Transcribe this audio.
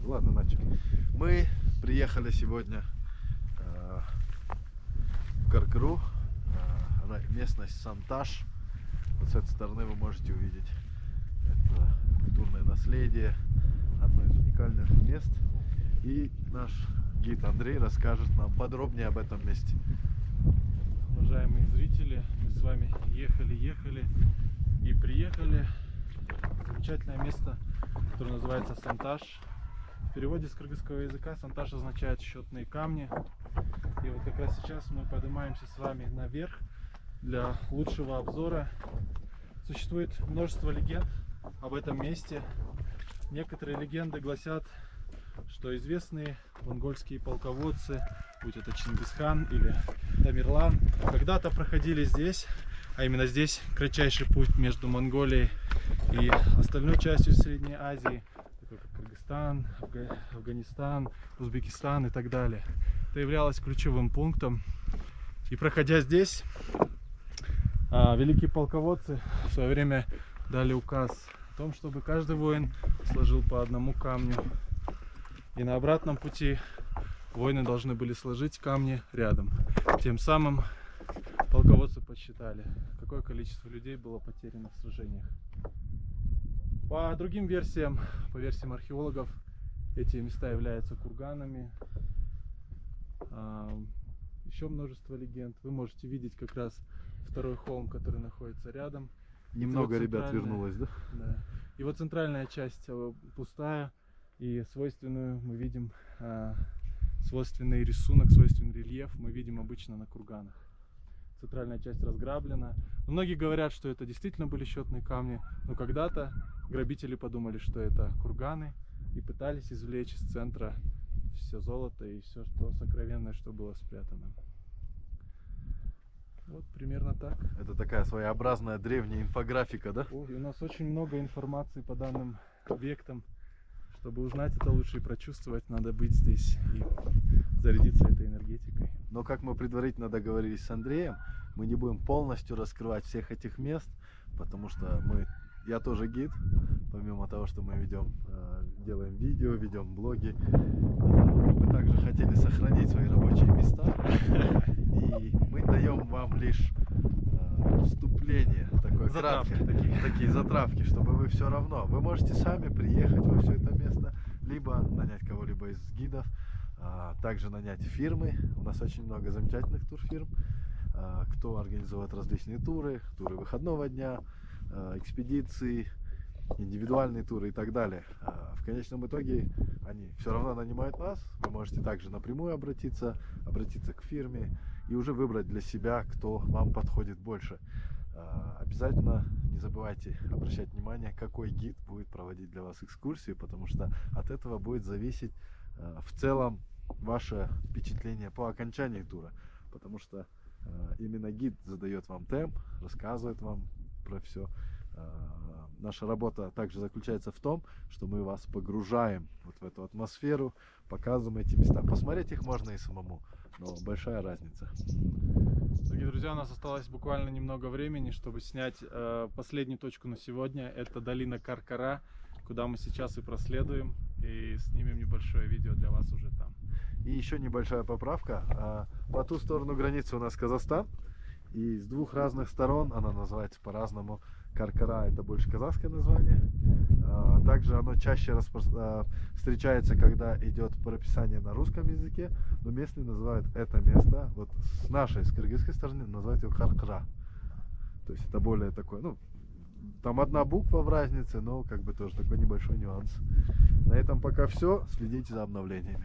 Ладно, начали. Мы приехали сегодня в Каркару. Местность Санташ. Вот с этой стороны вы можете увидеть это культурное наследие, одно из уникальных мест. И наш гид Андрей расскажет нам подробнее об этом месте. Уважаемые зрители, мы с вами ехали и приехали в замечательное место, которое называется Санташ. В переводе с кыргызского языка Санташ означает счетные камни. И вот как раз сейчас мы поднимаемся с вами наверх для лучшего обзора. Существует множество легенд об этом месте. Некоторые легенды гласят, что известные монгольские полководцы, будь это Чингисхан или Тамерлан, когда-то проходили здесь, а именно здесь кратчайший путь между Монголией и остальной частью Средней Азии, такой как Кыргызстан, Афганистан, Узбекистан и так далее. Это являлось ключевым пунктом. И проходя здесь, великие полководцы в свое время дали указ о том, чтобы каждый воин сложил по одному камню. И на обратном пути воины должны были сложить камни рядом. Тем самым полководцы подсчитали, какое количество людей было потеряно в сражениях. По другим версиям, по версиям археологов, эти места являются курганами. Еще множество легенд. Вы можете видеть как раз второй холм, который находится рядом. Немного ребят вернулось, да? Да. Его центральная часть пустая. И свойственную мы видим, свойственный рисунок, свойственный рельеф мы видим обычно на курганах. Центральная часть разграблена. Многие говорят, что это действительно были счетные камни, но когда-то грабители подумали, что это курганы, и пытались извлечь из центра все золото и все то сокровенное, что было спрятано. Вот примерно так. Это такая своеобразная древняя инфографика, да? И у нас очень много информации по данным объектам. Чтобы узнать это лучше и прочувствовать, надо быть здесь и зарядиться этой энергетикой. Но как мы предварительно договорились с Андреем, мы не будем полностью раскрывать всех этих мест, потому что я тоже гид, помимо того, что мы делаем видео, ведем блоги, мы также хотели сохранить свои рабочие места, и мы даем вам лишь вступление, такое краткое, такие затравки, чтобы вы все равно, вы можете сами приехать во все это место, либо нанять кого-либо из гидов, также нанять фирмы. У нас очень много замечательных турфирм, кто организует различные туры выходного дня, экспедиции, индивидуальные туры и так далее. В конечном итоге они все равно нанимают нас. Вы можете также напрямую обратиться к фирме и уже выбрать для себя, кто вам подходит больше. Обязательно не забывайте обращать внимание, какой гид будет проводить для вас экскурсию, потому что от этого будет зависеть в целом ваше впечатление по окончании тура, потому что именно гид задает вам темп, рассказывает вам про все. Наша работа также заключается в том, что мы вас погружаем вот в эту атмосферу, показываем эти места. Посмотреть их можно и самому, но большая разница. Дорогие друзья, у нас осталось буквально немного времени, чтобы снять последнюю точку на сегодня. Это долина Каркара, куда мы сейчас и проследуем, и снимем небольшое видео для вас уже там. И еще небольшая поправка. По ту сторону границы у нас Казахстан, и с двух разных сторон она называется по-разному. Каркара — это больше казахское название. Также оно чаще встречается, когда идет прописание на русском языке, но местные называют это место, вот с нашей, с кыргызской стороны, называют его Каркара. То есть это более такой, там одна буква в разнице, но как бы тоже такой небольшой нюанс. На этом пока все. Следите за обновлениями.